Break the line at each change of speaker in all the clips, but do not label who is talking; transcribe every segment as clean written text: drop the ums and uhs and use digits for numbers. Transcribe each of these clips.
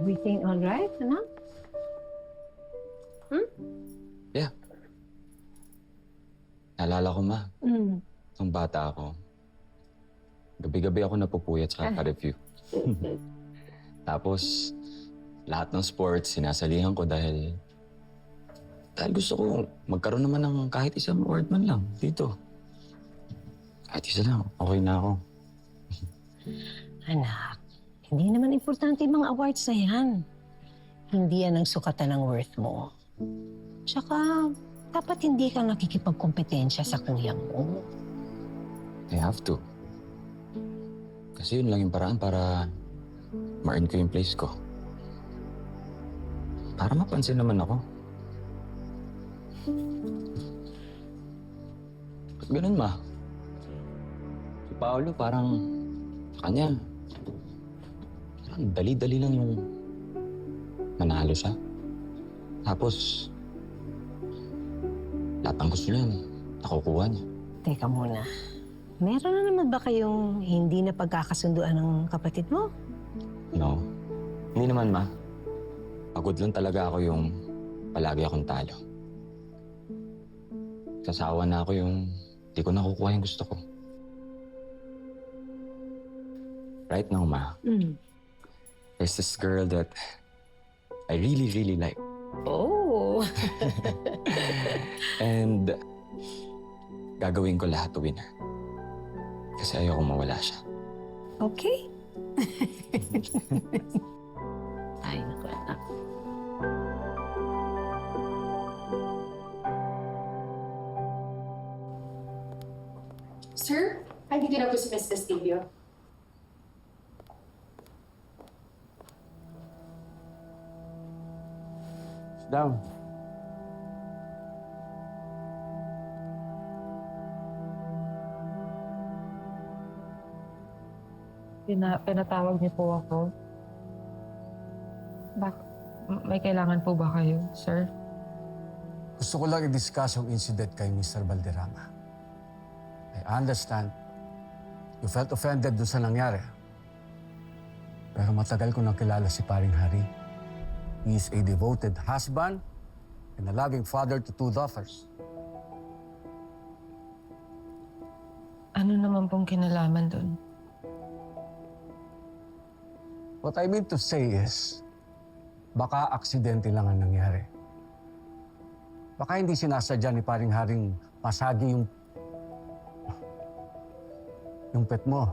Everything all right, anak?
Yeah. Naalala ko, ma.
Mm.
Nung bata ako, gabi-gabi ako napupuyat sa ka-review. Tapos, lahat ng sports, sinasalihan ko dahil gusto ko magkaroon naman ng kahit isang award man lang dito. Kahit isa lang, okay na ako.
Anak, hindi naman importante yung mga awards na yan. Hindi yan ang sukatan ng worth mo. Tsaka, dapat hindi ka nakikipagkompetensya sa kuya mo.
I have to. Kasi yun lang yung paraan para ma-earn ko yung place ko. Para mapansin naman ako. Ba't ganun, ma? Si Paolo parang sa kanya, parang dali-dali lang yung manalo siya. Tapos, lahat ng gusto niya, nakukuha niya.
Teka muna. Meron na naman ba kayong hindi na pagkakasunduan ng kapatid mo?
No. Hindi naman, ma. Pagod lang talaga ako yung palagi akong talo. Sasawa na ako yung di ko nakukuha yung gusto ko. Right now, ma, there's this girl that I really, really like.
Oh!
And gagawin ko lahat to win her. Kasi ayoko mawala siya.
Okay. Ay, naku, anak.
Sir, andito na po si Mr. Castillo.
Sit down.
Pinatawag niyo po ako. May kailangan po ba kayo, sir?
Gusto ko lang i-discuss yung incident kay Mr. Valderrama. I understand you felt offended doon sa nangyari. Pero matagal ko nang kilala si Paring Harry. He is a devoted husband and a loving father to two daughters.
Ano naman pong kinalaman doon?
What I mean to say is, baka aksidente lang ang nangyari. Baka hindi sinasadya ni Paring Haring masagi yung pet mo.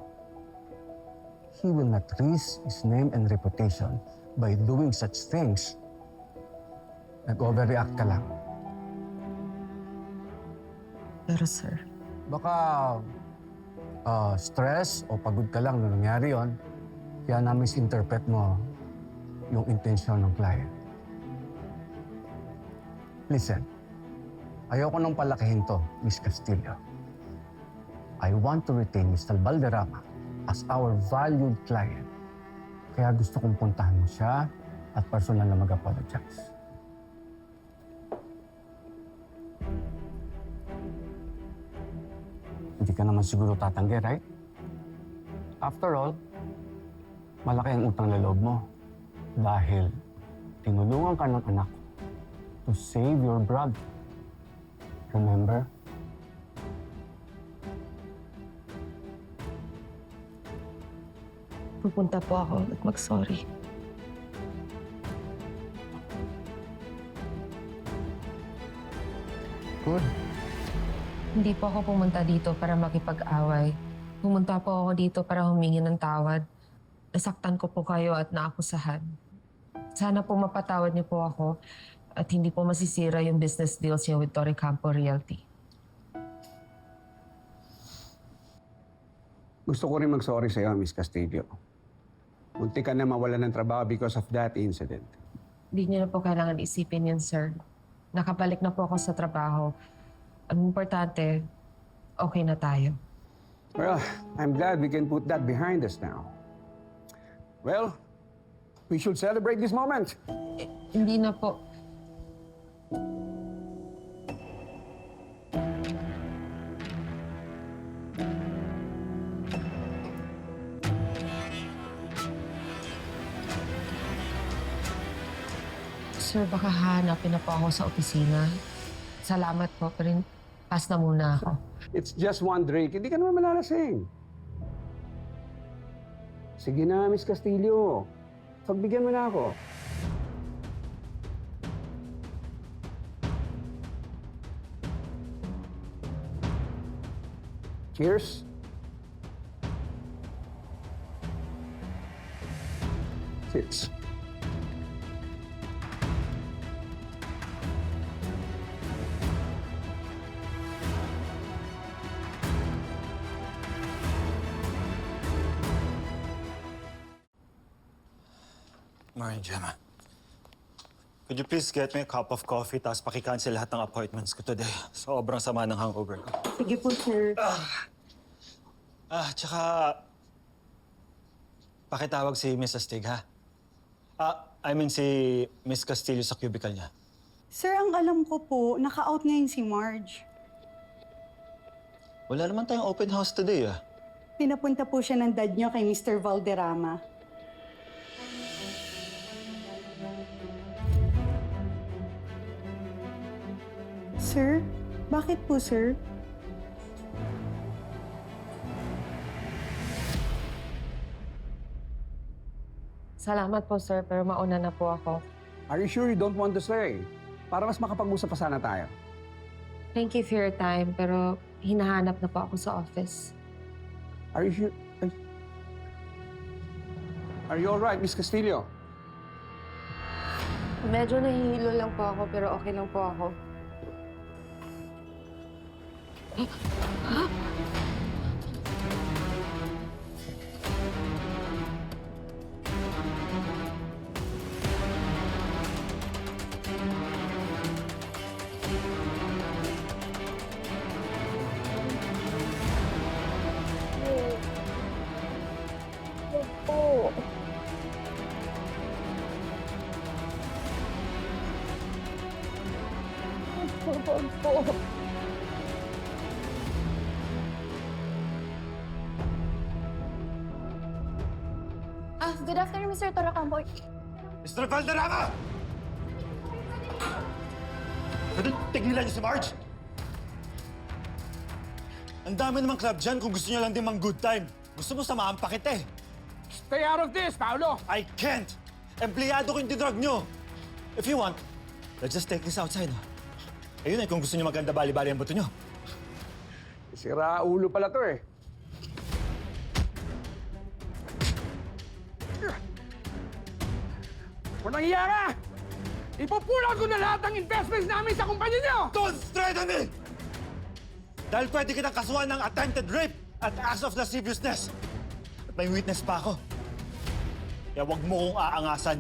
He will not risk his name and reputation by doing such things. Nag-overreact ka lang.
Pero sir,
Baka stress o pagod ka lang nung nangyari yon, kaya na-misinterpret mo yung intensyon ng client. Listen, ayoko nang palakihin to, Miss Castillo. I want to retain Mr. Valderrama as our valued client. Kaya gusto kong puntahan mo siya at personal na mag-apologize. Hindi ka naman siguro tatanggi, right? After all, malaki ang utang na loob mo dahil tinulungan ka ng anak ko to save your brother. Remember?
pupunta po ako at mag-sorry.
Good.
Hindi po ako pumunta dito para makipag-away. Pumunta po ako dito para humingi ng tawad. Nasaktan ko po kayo at naakusahan. Sana po mapatawad niyo po ako at hindi po masisira yung business deals niyo with Torre Campo Realty.
Gusto ko rin mag-sorry sa iyo, Miss Castillo. Munti ka na mawala ng trabaho because of that incident.
Hindi niyo na po kailangan isipin yun, sir. Nakabalik na po ako sa trabaho. Ang importante, okay na tayo.
Well, I'm glad we can put that behind us now. Well, we should celebrate this moment.
Hindi na po. Sir, baka hanapin na po ako sa opisina. Salamat po, pero pass na muna ako.
It's just one drink. Hindi ka naman malalasing. Sige na, Miss Castillo. Pagbigyan mo na ako. Cheers. Cheers.
Morning, Gemma. Could you please get me a cup of coffee tapos paki-cancel lahat ng appointments ko today? Sobrang sama ng hangover ko.
Sige po, sir.
Tsaka... Pakitawag si Miss Astig, ha? I mean si Miss Castillo sa cubicle niya.
Sir, ang alam ko po, naka-out ngayon si Marge.
Wala naman tayong open house today, ah.
Pinapunta po siya ng dad niyo kay Mr. Valderrama. Sir? Bakit po, sir?
Salamat po, sir, pero mauna na po ako.
Are you sure you don't want to stay? Para mas makapag-usap pa sana tayo.
Thank you for your time, pero hinahanap na po ako sa office.
Are you sure? Are you all right, Miss Castillo?
Medyo nahihilo lang po ako, pero okay lang po ako.
Good afternoon, Mr. Toracampo.
Mr. Valderrama! Pwede tigilan niyo si Marge? Ang dami namang club dyan kung gusto niyo lang din mang good time. Gusto mo samahan pa kita eh.
Stay out of this, Paolo!
I can't! Empleyado ko yung dinrug niyo. If you want, let's just take this outside. Ayun eh, kung gusto niyo maganda bali-bali ang buto niyo.
Sira ulo pala to eh. Walang iya ka! Ipupulot ko na lahat ng investments namin sa kumpanya niyo!
Don't threaten me! Dahil pwede kitang kasuhan ng attempted rape at acts of lasciviousness. At may witness pa ako. Kaya huwag mo kong aangasan.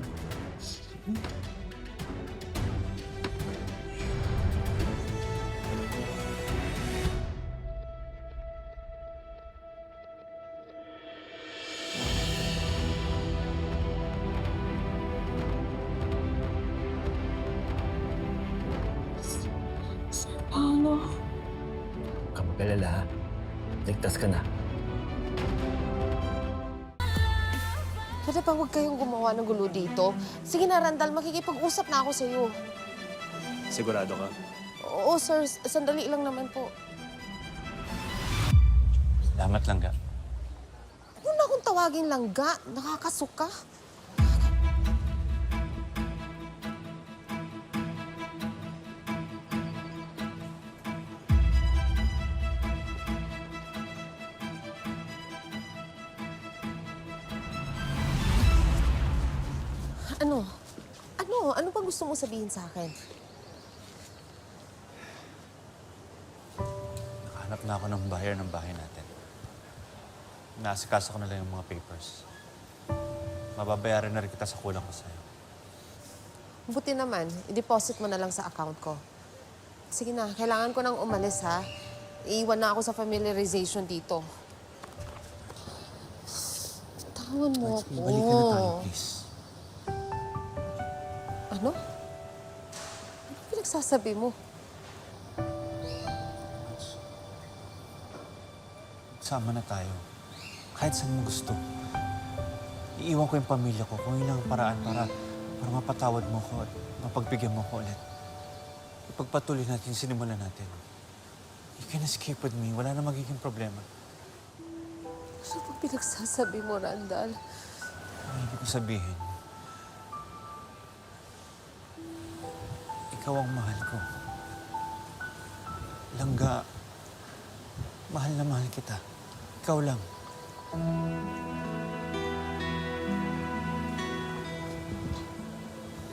Paolo.
Huwag ka mag-alala, ha? Ligtas ka na.
Pwede ba huwag kayong gumawa ng gulo dito? Sige na, Randall, makikipag-usap na ako sa'yo.
Sigurado ka?
Oo, sir. Sandali lang naman po.
Salamat lang ka.
Huwag na akong tawagin langga. Nakakasuka. Ano? Ano ba gusto mo sabihin sa akin?
Nakahanap na ako ng buyer ng bahay natin. Naasikaso ko na lang yung mga papers. Mababayaran na rin kita sa kulang ko sa'yo.
Buti naman, i-deposit mo na lang sa account ko. Sige na, kailangan ko nang umalis, ha? Iiwan na ako sa familiarization dito. Tawan mo ako.
Balik ka na tayo, please.
Ano? Ano pinagsasabi mo?
Sama na tayo. Kahit saan mo gusto. Iiwan ko yung pamilya ko kung yun ang paraan para
Para mapatawad mo ko at mapagbigyan mo ko ulit. Ipagpatuloy natin yung sinimulan natin. You can escape with me. Wala na magiging problema.
Ano ba pinagsasabi mo, Randall?
Ang ibig ko sabihin, ikaw ang mahal ko. Langga, mahal na mahal kita. Ikaw lang.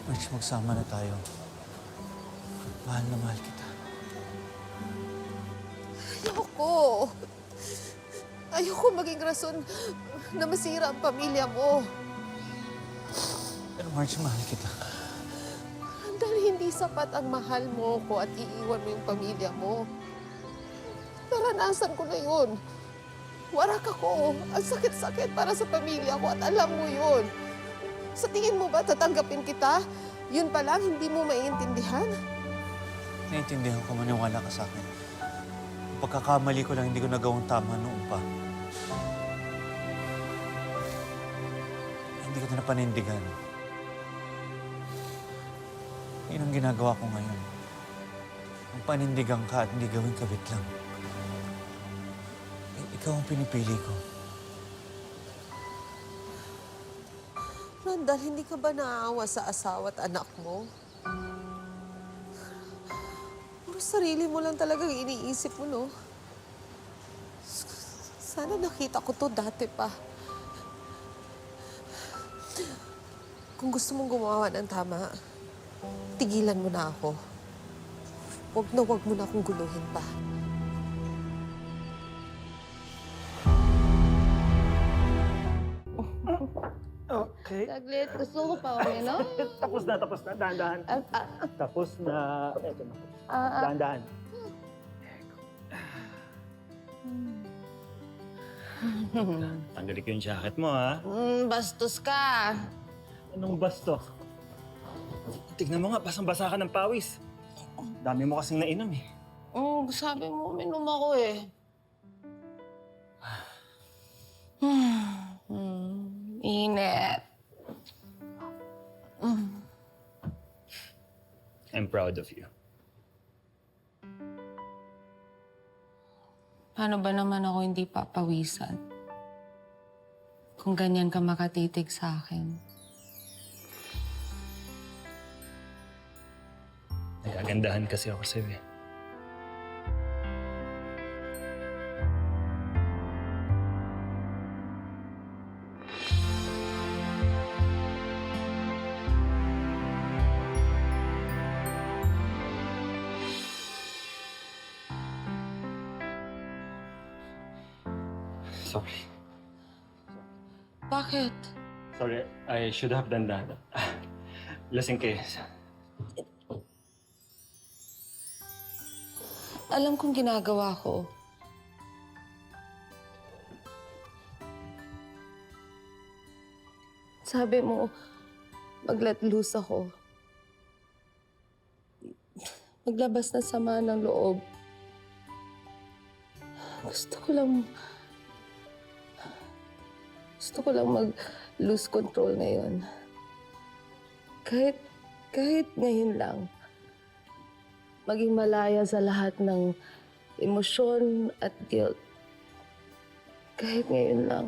March, magsama na tayo. Mahal na mahal kita.
Ayoko. Ayoko maging rason na masira ang pamilya mo.
Pero March, mahal kita.
Dahil hindi sapat ang mahal mo ko at iiwan mo yung pamilya mo. Naranasan ko na yun. Warak ako. Ang sakit-sakit para sa pamilya ko at alam mo yun. Sa tingin mo ba tatanggapin kita? Yun pa lang, hindi mo maiintindihan?
Naiintindihan ko, maniwala ka sa akin. Ang pagkakamali ko lang, hindi ko nagawang tama noon pa. Hindi ko na panindigan. Yun ang ginagawa ko ngayon. Ang panindigan ka at hindi gawing kabit lang. Ikaw ang pinipili ko.
Randall, hindi ka ba naaawa sa asawa at anak mo? Puro sarili mo lang talagang iniisip mo, no? Sana nakita ko to dati pa. Kung gusto mong gumawa ng tama, tigilan mo na ako. Huwag mo na akong guluhin pa.
Okay.
Saglit, gusto ko pa uwi, no?
Tapos na. Dahan-dahan. Tapos na. Eto na. Dahan-dahan. Tanggalin ko yung jacket mo, ha?
Bastos ka.
Anong basto? Tignan mo nga, basang-basa ka ng pawis. Dami mo kasing nainom, eh.
Sabi mo, uminom ako eh. Init.
I'm proud of you.
Paano ba naman ako hindi papawisan? Kung ganyan ka makatitig sa akin.
Nagagandahan kasi ako sa'yo, eh. Sorry.
Bakit?
Sorry, I should have done that. Lasing kayo.
Alam kong ginagawa ko. Sabi mo, mag-let loose ako. Maglabas na sama ng loob. Gusto ko lang mag-lose control ngayon. Kahit ngayon lang. Maging malaya sa lahat ng emosyon at guilt. Kahit ngayon lang.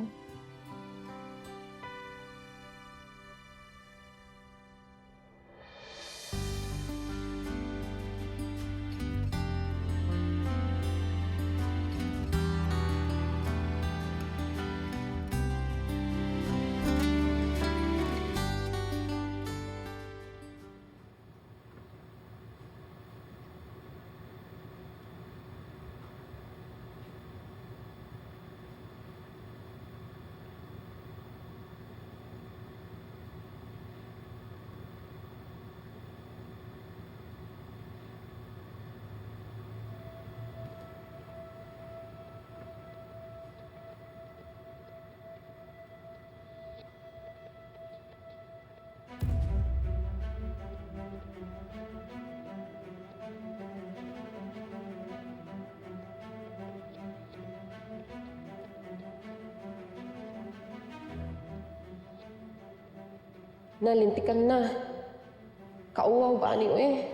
Nalintikan na. Kauwaw ba niyo eh?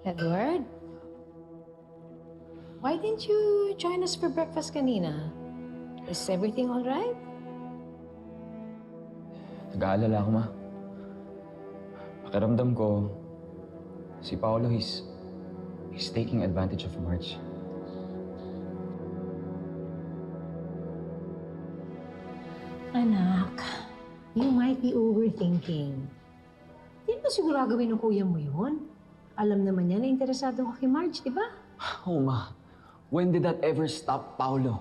Edward? Why didn't you join us for breakfast kanina? Is everything all right?
Nag-aalala ako, ma. Pakiramdam ko, si Paolo, he's taking advantage of March.
Anak, you might be overthinking. Di ba siguro gagawin ng kuya mo yun? Alam naman niya na interesado ko kay Marge, di ba?
Oh, ma. When did that ever stop Paolo?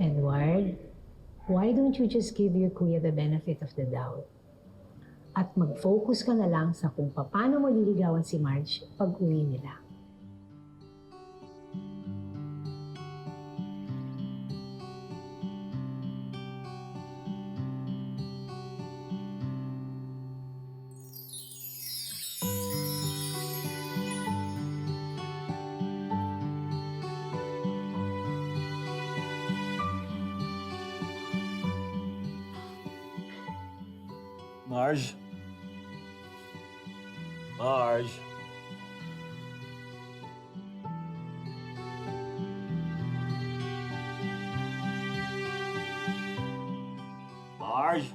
Edward, why don't you just give your kuya the benefit of the doubt? At mag-focus ka na lang sa kung paano mo liligawan si Marge pag uwi nila.
Marge? Marge? Marge?